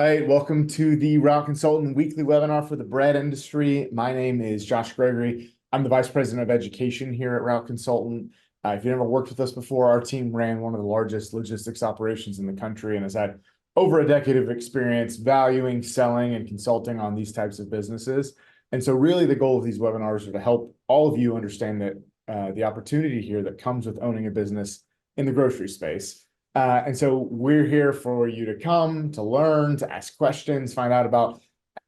right, welcome to the Route Consultant weekly webinar for the bread industry. My name is Josh Gregory. I'm the Vice President of Education here at Route Consultant. If you've never worked with us before, our team ran one of the largest logistics operations in the country and has had over a decade of experience valuing, selling, and consulting on these types of businesses. And so really the goal of these webinars are to help all of you understand that the opportunity here that comes with owning a business in the grocery space. And so we're here for you to come, to learn, to ask questions, find out about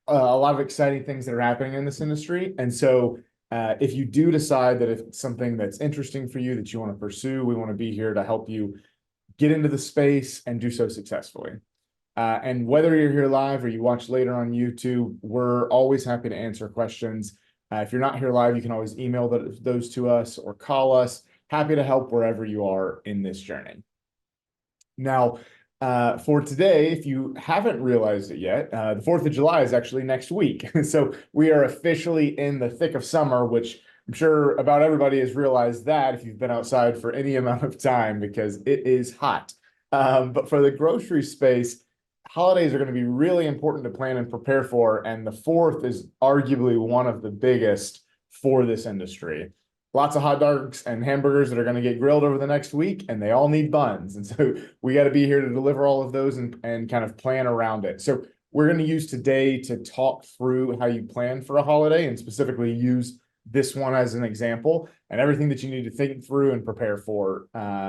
a lot of exciting things that are happening in this industry. And so if you do decide that it's something that's interesting for you, that you want to pursue, we want to be here to help you get into the space and do so successfully. And whether you're here live or you watch later on YouTube, we're always happy to answer questions. If you're not here live, you can always email those to us or call us. Happy to help wherever you are in this journey. Now, for today, if you haven't realized it yet, the 4th of July is actually next week. So we are officially in the thick of summer, which I'm sure about everybody has realized that if you've been outside for any amount of time, because it is hot. But for the grocery space, holidays are going to be really important to plan and prepare for. And the 4th is arguably one of the biggest for this industry. Lots of hot dogs and hamburgers that are going to get grilled over the next week, and they all need buns. And so we got to be here to deliver all of those and kind of plan around it. So we're going to use today to talk through how you plan for a holiday and specifically use this one as an example and everything that you need to think through and prepare for.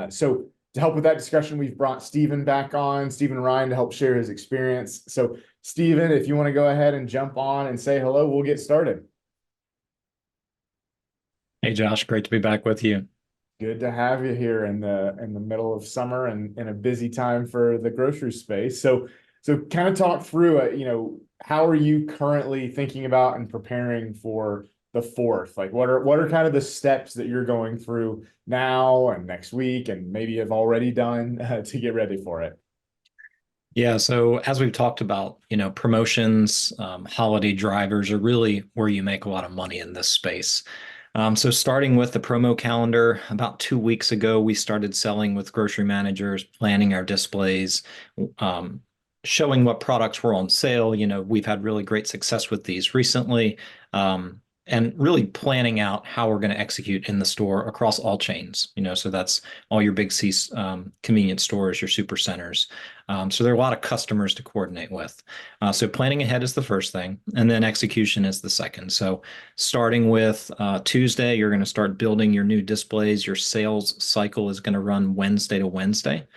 So to help with that discussion, we've brought Stephen back on, Stephen Ryan, to help share his experience. So Stephen, if you want to go ahead and jump on and say hello, we'll get started. Hey Josh, great to be back with you. Good to have you here in the middle of summer and in a busy time for the grocery space. So kind of talk through how are you currently thinking about and preparing for the 4th? Like what are kind of the steps that you're going through now and next week and maybe have already done to get ready for it? Yeah, so as we've talked about, promotions, holiday drivers are really where you make a lot of money in this space. So starting with the promo calendar, about 2 weeks ago, we started selling with grocery managers, planning our displays, showing what products were on sale. We've had really great success with these recently, and really planning out how we're going to execute in the store across all chains. So that's all your big C convenience stores, your super centers. So there are a lot of customers to coordinate with. So planning ahead is the first thing, and then execution is the second. So starting with Tuesday, you're going to start building your new displays. Your sales cycle is going to run Wednesday to Wednesday.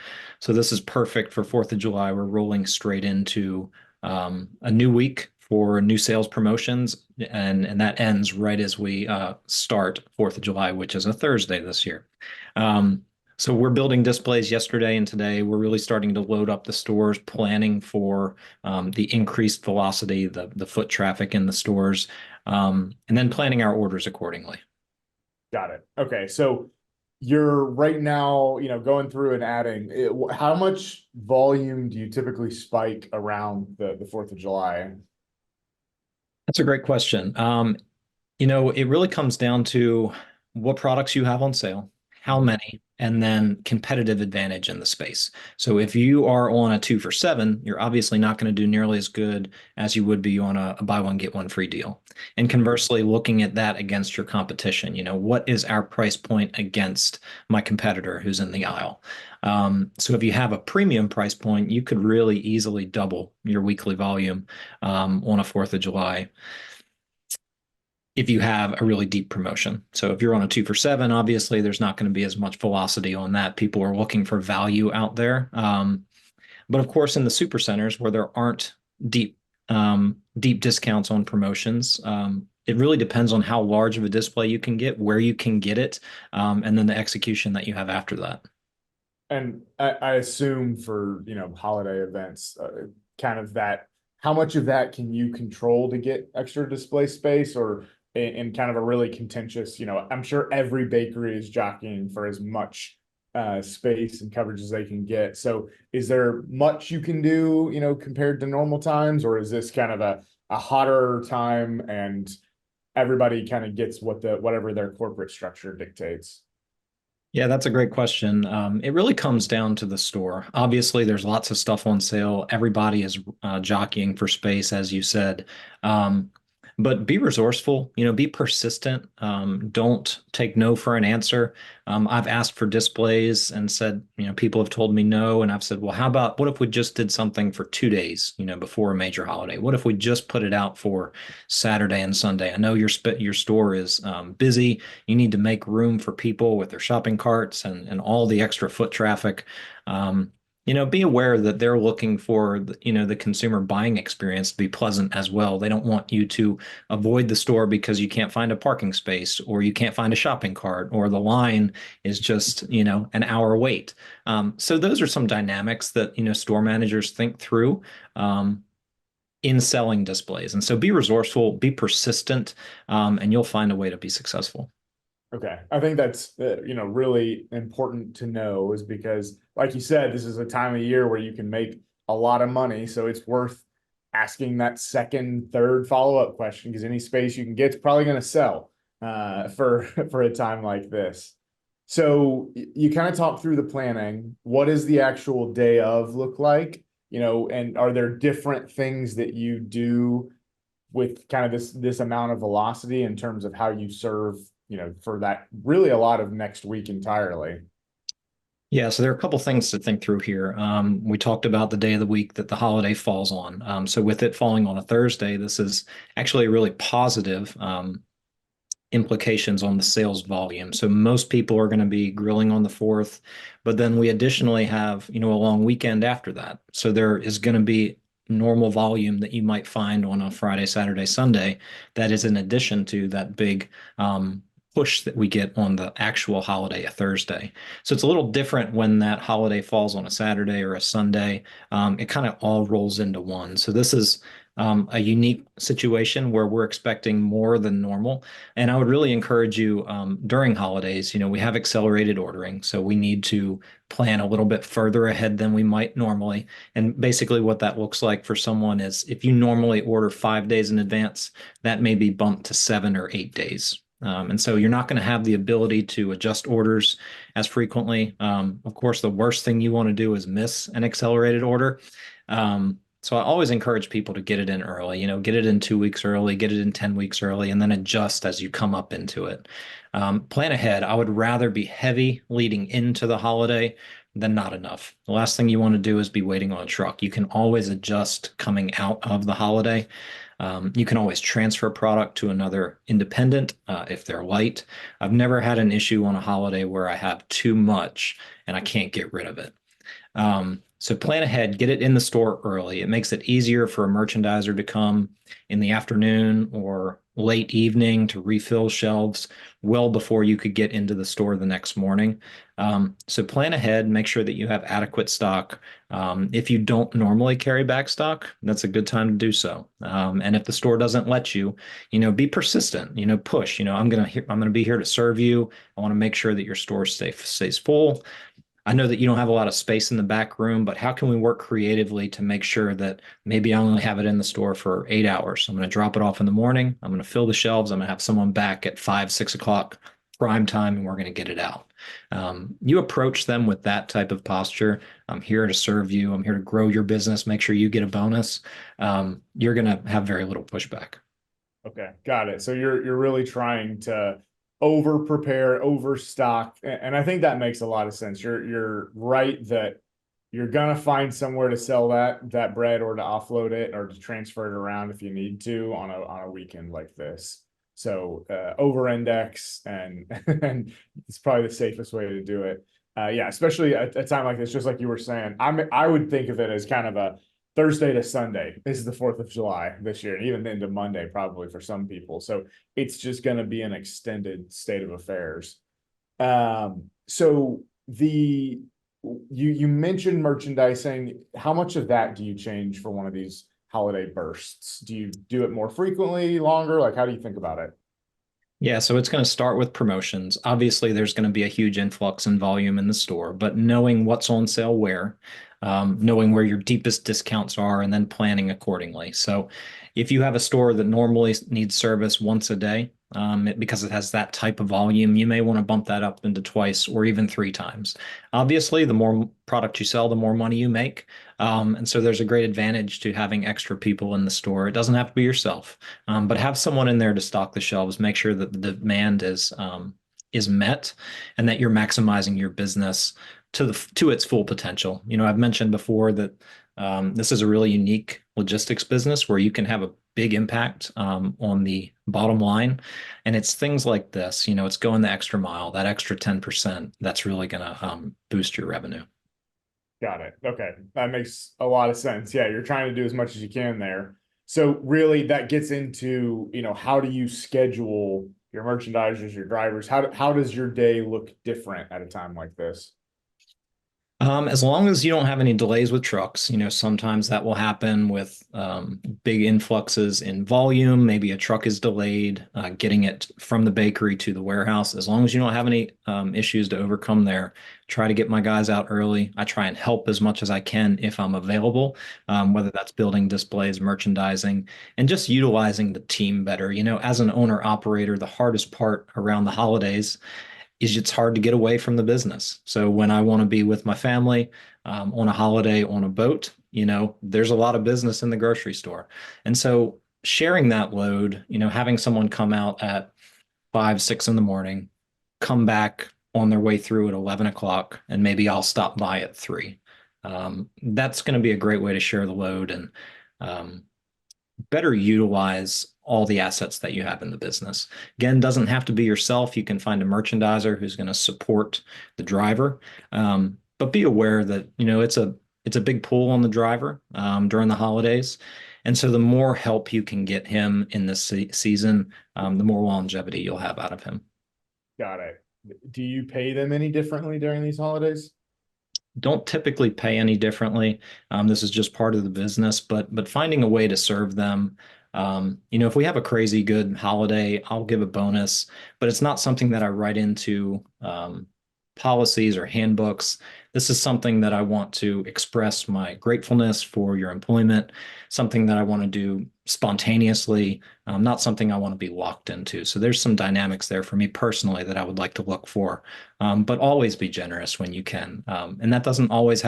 So this is perfect for 4th of July. We're rolling straight into a new week for new sales promotions, and that ends right as we start 4th of July, which is a Thursday this year. So we're building displays yesterday and today. We're really starting to load up the stores, planning for the increased velocity, the foot traffic in the stores, and then planning our orders accordingly. Got it. Okay, so you're right now, going through and adding. How much volume do you typically spike around the 4th of July? That's a great question. It really comes down to what products you have on sale, how many, and then competitive advantage in the space. So if you are on a 2 for $7, you're obviously not going to do nearly as good as you would be on a buy one, get one free deal. And conversely, looking at that against your competition, what is our price point against my competitor who's in the aisle? So if you have a premium price point, you could really easily double your weekly volume on a 4th of July if you have a really deep promotion. So if you're on a 2 for $7, obviously there's not going to be as much velocity on that. People are looking for value out there. But of course, in the super centers where there aren't deep discounts on promotions, it really depends on how large of a display you can get, where you can get it, and then the execution that you have after that. And I assume for, holiday events, kind of that, how much of that can you control to get extra display space, or in kind of a really contentious, I'm sure every bakery is jockeying for as much space and coverage as they can get. So is there much you can do, compared to normal times, or is this kind of a hotter time and everybody kind of gets whatever their corporate structure dictates? Yeah, that's a great question. It really comes down to the store. Obviously, there's lots of stuff on sale. Everybody is jockeying for space, as you said. Um, but be resourceful, be persistent. Don't take no for an answer. I've asked for displays and said, people have told me no. And I've said, well, what if we just did something for 2 days, before a major holiday? What if we just put it out for Saturday and Sunday? I know your store is busy. You need to make room for people with their shopping carts and all the extra foot traffic. Um, be aware that they're looking for the consumer buying experience to be pleasant as well. They don't want you to avoid the store because you can't find a parking space or you can't find a shopping cart or the line is just, an hour wait. So those are some dynamics that, store managers think through. In selling displays. And so be resourceful, be persistent, and you'll find a way to be successful. Okay, I think that's really important to know is because, like you said, this is a time of year where you can make a lot of money, so it's worth asking that second, third follow-up question because any space you can get is probably going to sell for for a time like this. So you kind of talk through the planning. What does the actual day of look like? And are there different things that you do with kind of this amount of velocity in terms of how you serve, for that really a lot of next week entirely. Yeah, so there are a couple things to think through here. We talked about the day of the week that the holiday falls on. So with it falling on a Thursday, this is actually a really positive implications on the sales volume. So most people are going to be grilling on the 4th, but then we additionally have, a long weekend after that. So there is going to be normal volume that you might find on a Friday, Saturday, Sunday that is in addition to that big push that we get on the actual holiday, a Thursday. So it's a little different when that holiday falls on a Saturday or a Sunday. It kind of all rolls into one. So this is a unique situation where we're expecting more than normal. And I would really encourage you during holidays, we have accelerated ordering. So we need to plan a little bit further ahead than we might normally. And basically, what that looks like for someone is if you normally order 5 days in advance, that may be bumped to 7 or 8 days. And so you're not going to have the ability to adjust orders as frequently. Of course, the worst thing you want to do is miss an accelerated order. So I always encourage people to get it in early, get it in 2 weeks early, get it in 10 weeks early, and then adjust as you come up into it. Plan ahead. I would rather be heavy leading into the holiday than not enough. The last thing you want to do is be waiting on a truck. You can always adjust coming out of the holiday. You can always transfer product to another independent if they're light. I've never had an issue on a holiday where I have too much and I can't get rid of it. So plan ahead, get it in the store early. It makes it easier for a merchandiser to come in the afternoon or late evening to refill shelves well before you could get into the store the next morning. So plan ahead, make sure that you have adequate stock. If you don't normally carry back stock, that's a good time to do so. And if the store doesn't let you, be persistent, push, I'm gonna be here to serve you. I want to make sure that your store stays full. I know that you don't have a lot of space in the back room, but how can we work creatively to make sure that maybe I only have it in the store for 8 hours? I'm going to drop it off in the morning. I'm going to fill the shelves. I'm going to have someone back at 5, 6 o'clock prime time, and we're going to get it out. You approach them with that type of posture. I'm here to serve you. I'm here to grow your business. Make sure you get a bonus. You're going to have very little pushback. Okay, got it. So you're really trying to over prepare, overstock, and I think that makes a lot of sense. You're right that you're gonna find somewhere to sell that bread or to offload it or to transfer it around if you need to on a weekend like this. So over index and and it's probably the safest way to do it. Yeah, especially at a time like this, just like you were saying, I would think of it as kind of a Thursday to Sunday. This is the 4th of July this year, and even into Monday, probably for some people. So it's just going to be an extended state of affairs. So you mentioned merchandising. How much of that do you change for one of these holiday bursts? Do you do it more frequently, longer? Like, how do you think about it? Yeah, so it's going to start with promotions. Obviously, there's going to be a huge influx in volume in the store, but knowing what's on sale where, knowing where your deepest discounts are, and then planning accordingly. So if you have a store that normally needs service once a day, because it has that type of volume. You may want to bump that up into twice or even three times. Obviously, the more product you sell, the more money you make. And so there's a great advantage to having extra people in the store. It doesn't have to be yourself, but have someone in there to stock the shelves, make sure that the demand is met and that you're maximizing your business to its full potential. I've mentioned before that this is a really unique logistics business where you can have a big impact on the bottom line. And it's things like this, it's going the extra mile, that extra 10% that's really going to boost your revenue. Got it. Okay. That makes a lot of sense. Yeah, you're trying to do as much as you can there. So really that gets into, how do you schedule your merchandisers, your drivers? How does your day look different at a time like this? As long as you don't have any delays with trucks, sometimes that will happen with big influxes in volume. Maybe a truck is delayed getting it from the bakery to the warehouse. As long as you don't have any issues to overcome there, try to get my guys out early. I try and help as much as I can if I'm available, whether that's building displays, merchandising, and just utilizing the team better. As an owner operator, the hardest part around the holidays is it's hard to get away from the business. So when I want to be with my family on a holiday on a boat, there's a lot of business in the grocery store. And so sharing that load, having someone come out at 5, 6 in the morning, come back on their way through at 11 o'clock, and maybe I'll stop by at 3. That's going to be a great way to share the load and um, better utilize all the assets that you have in the business. Again, doesn't have to be yourself. You can find a merchandiser who's going to support the driver. But be aware that, it's a big pull on the driver during the holidays. And so the more help you can get him in this season, the more longevity you'll have out of him. Got it. Do you pay them any differently during these holidays? Don't typically pay any differently. This is just part of the business, but finding a way to serve them. If we have a crazy good holiday, I'll give a bonus, but it's not something that I write into policies or handbooks. This is something that I want to express my gratefulness for your employment, something that I want to do spontaneously, not something I want to be locked into. So there's some dynamics there for me personally that I would like to look for, but always be generous when you can. And that doesn't always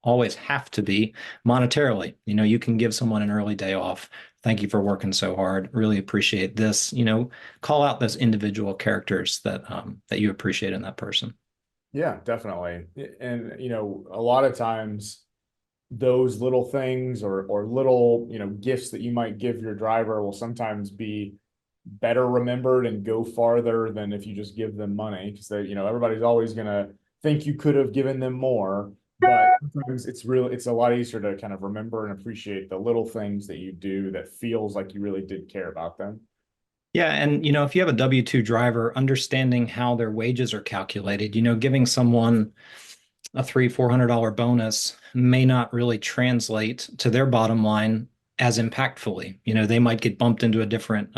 always have to be monetarily. You can give someone an early day off. Thank you for working so hard. Really appreciate this. Call out those individual characters that you appreciate in that person. Yeah, definitely. And a lot of times those little things or little, gifts that you might give your driver will sometimes be better remembered and go farther than if you just give them money because everybody's always gonna think you could have given them more. But sometimes it's a lot easier to kind of remember and appreciate the little things that you do that feels like you really did care about them. Yeah, and if you have a W-2 driver, understanding how their wages are calculated, giving someone a $300-400 bonus may not really translate to their bottom line as impactfully. They might get bumped into a different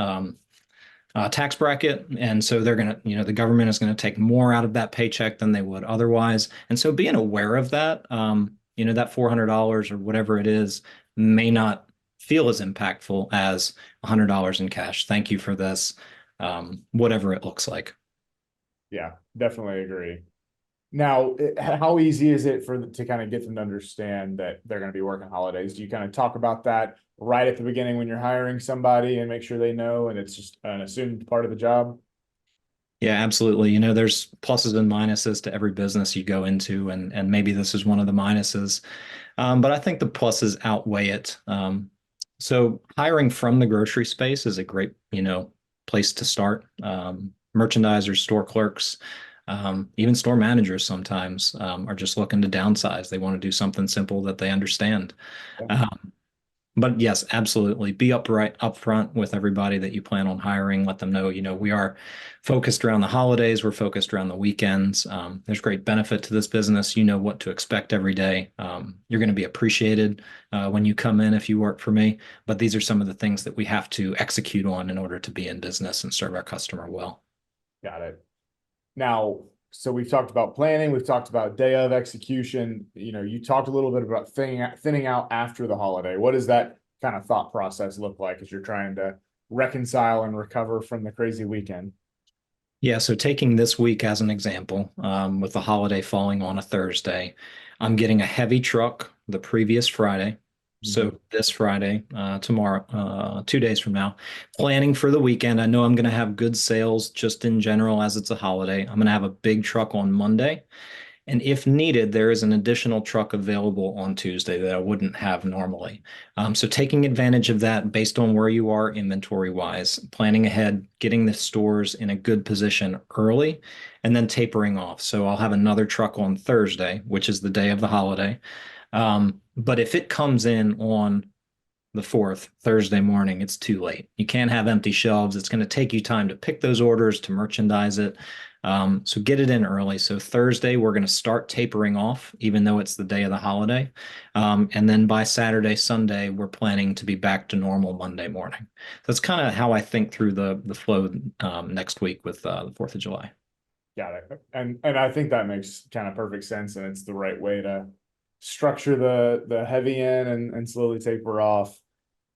tax bracket, and so they're gonna, the government is gonna take more out of that paycheck than they would otherwise. And so being aware of that, that $400 or whatever it is may not feel as impactful as $100 in cash. Thank you for this, whatever it looks like. Yeah, definitely agree. Now, how easy is it to kind of get them to understand that they're going to be working holidays? Do you kind of talk about that right at the beginning when you're hiring somebody and make sure they know and it's just an assumed part of the job? Yeah, absolutely. There's pluses and minuses to every business you go into, and maybe this is one of the minuses. But I think the pluses outweigh it. So hiring from the grocery space is a great, place to start. Merchandisers, store clerks, even store managers sometimes are just looking to downsize. They want to do something simple that they understand. Yeah. But yes, absolutely. Be upfront with everybody that you plan on hiring. Let them know, we are focused around the holidays. We're focused around the weekends. There's great benefit to this business. You know what to expect every day. You're going to be appreciated when you come in if you work for me. But these are some of the things that we have to execute on in order to be in business and serve our customer well. Got it. Now, so we've talked about planning, we've talked about day of execution. You talked a little bit about thinning out after the holiday. What does that kind of thought process look like as you're trying to reconcile and recover from the crazy weekend? Yeah, so taking this week as an example, with the holiday falling on a Thursday, I'm getting a heavy truck the previous Friday. Mhm. So this Friday, tomorrow, 2 days from now, planning for the weekend. I know I'm going to have good sales just in general as it's a holiday. I'm going to have a big truck on Monday. And if needed, there is an additional truck available on Tuesday that I wouldn't have normally. So taking advantage of that based on where you are inventory wise, planning ahead, getting the stores in a good position early, and then tapering off. So I'll have another truck on Thursday, which is the day of the holiday. But if it comes in on the 4th, Thursday morning, it's too late. You can't have empty shelves. It's going to take you time to pick those orders, to merchandise it. So get it in early. So Thursday, we're going to start tapering off, even though it's the day of the holiday. And then by Saturday, Sunday, we're planning to be back to normal Monday morning. That's kind of how I think through the flow next week with the 4th of July. Got it. And I think that makes kind of perfect sense, and it's the right way to structure the heavy in and slowly taper off.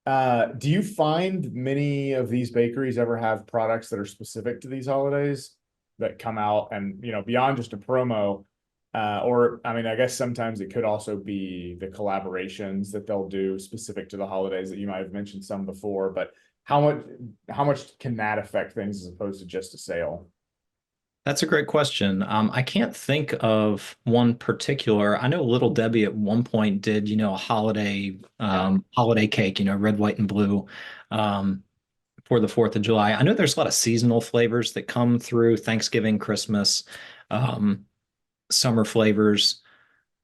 Do you find many of these bakeries ever have products that are specific to these holidays that come out and, beyond just a promo? Or, I mean, I guess sometimes it could also be the collaborations that they'll do specific to the holidays that you might have mentioned some before, but how much can that affect things as opposed to just a sale? That's a great question. I can't think of one particular. I know Little Debbie at one point did, a Yeah. holiday cake, red, white, and blue, um, for the 4th of July. I know there's a lot of seasonal flavors that come through Thanksgiving, Christmas, um, summer flavors.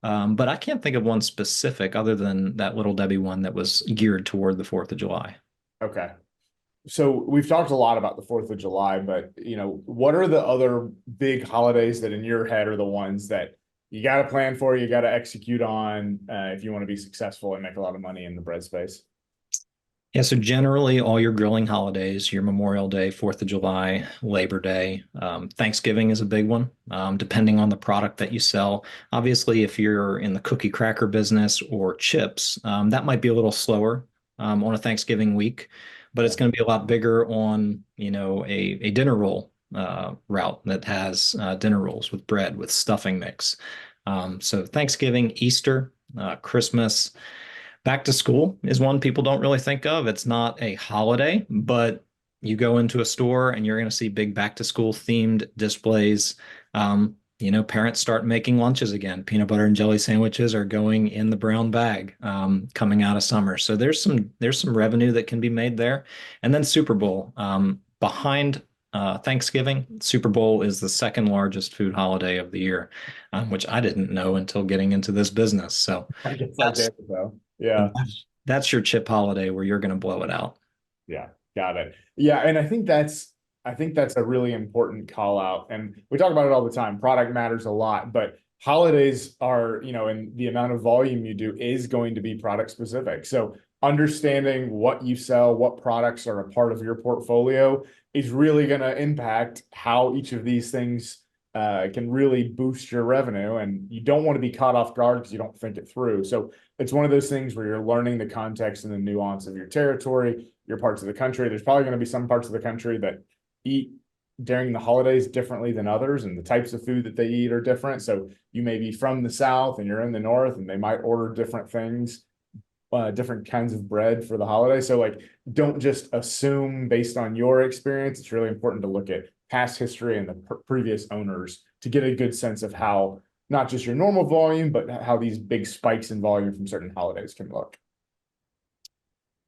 But I can't think of one specific other than that Little Debbie one that was geared toward the 4th of July. Okay. So we've talked a lot about the 4th of July, but what are the other big holidays that in your head are the ones that you got to plan for, you got to execute on, if you want to be successful and make a lot of money in the bread space? Yeah, so generally all your grilling holidays, your Memorial Day, 4th of July, Labor Day, Thanksgiving is a big one, depending on the product that you sell. Obviously, if you're in the cookie cracker business or chips, that might be a little slower on a Thanksgiving week, but Yeah. it's going to be a lot bigger on, a dinner roll route that has dinner rolls with bread, with stuffing mix. So Thanksgiving, Easter, Christmas. Back to school is one people don't really think of. It's not a holiday, but you go into a store and you're going to see big back to school themed displays. Parents start making lunches again. Peanut butter and jelly sandwiches are going in the brown bag, coming out of summer. So there's some revenue that can be made there. And then Super Bowl, behind Thanksgiving, Super Bowl is the second largest food holiday of the year, which I didn't know until getting into this business. So I guess I that's did though. Yeah. that's your chip holiday where you're going to blow it out. Yeah, got it. Yeah, and I think that's a really important call out. And we talk about it all the time. Product matters a lot, but holidays are, and the amount of volume you do is going to be product specific. So understanding what you sell, what products are a part of your portfolio is really going to impact how each of these things can really boost your revenue. And you don't want to be caught off guard because you don't think it through. So it's one of those things where you're learning the context and the nuance of your territory, your parts of the country. There's probably going to be some parts of the country that eat during the holidays differently than others, and the types of food that they eat are different. So you may be from the South and you're in the North, and they might order different things, different kinds of bread for the holiday. So like, don't just assume based on your experience. It's really important to look at past history and the previous owners to get a good sense of how not just your normal volume, but how these big spikes in volume from certain holidays can look.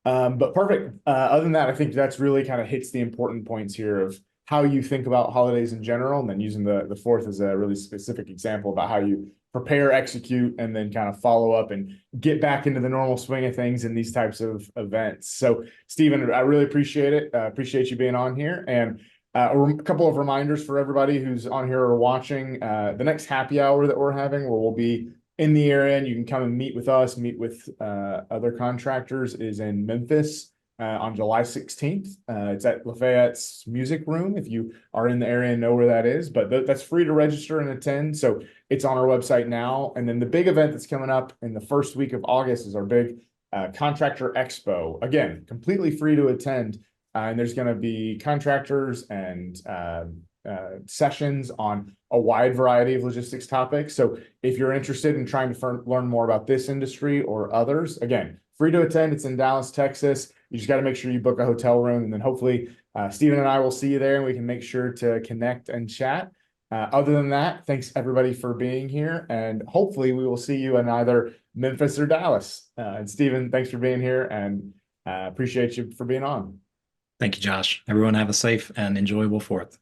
But perfect. Other than that, I think that's really kind of hits the important points here of how you think about holidays in general, and then using the 4th as a really specific example about how you prepare, execute, and then kind of follow up and get back into the normal swing of things in these types of events. So, Stephen, I really appreciate it. Appreciate you being on here. And a couple of reminders for everybody who's on here or watching. The next happy hour that we're having, where we'll be in the area and you can come and meet with us, meet with other contractors, is in Memphis on July 16th. It's at Lafayette's Music Room if you are in the area and know where that is, but that's free to register and attend. So it's on our website now. And then the big event that's coming up in the first week of August is our big Contractor Expo. Again, completely free to attend. And there's going to be contractors and sessions on a wide variety of logistics topics. So if you're interested in trying to learn more about this industry or others, again, free to attend. It's in Dallas, Texas. You just got to make sure you book a hotel room, and then hopefully Stephen and I will see you there, and we can make sure to connect and chat. Other than that, thanks everybody for being here, and hopefully we will see you in either Memphis or Dallas. And Stephen, thanks for being here, and appreciate you for being on. Thank you, Josh. Everyone have a safe and enjoyable 4th.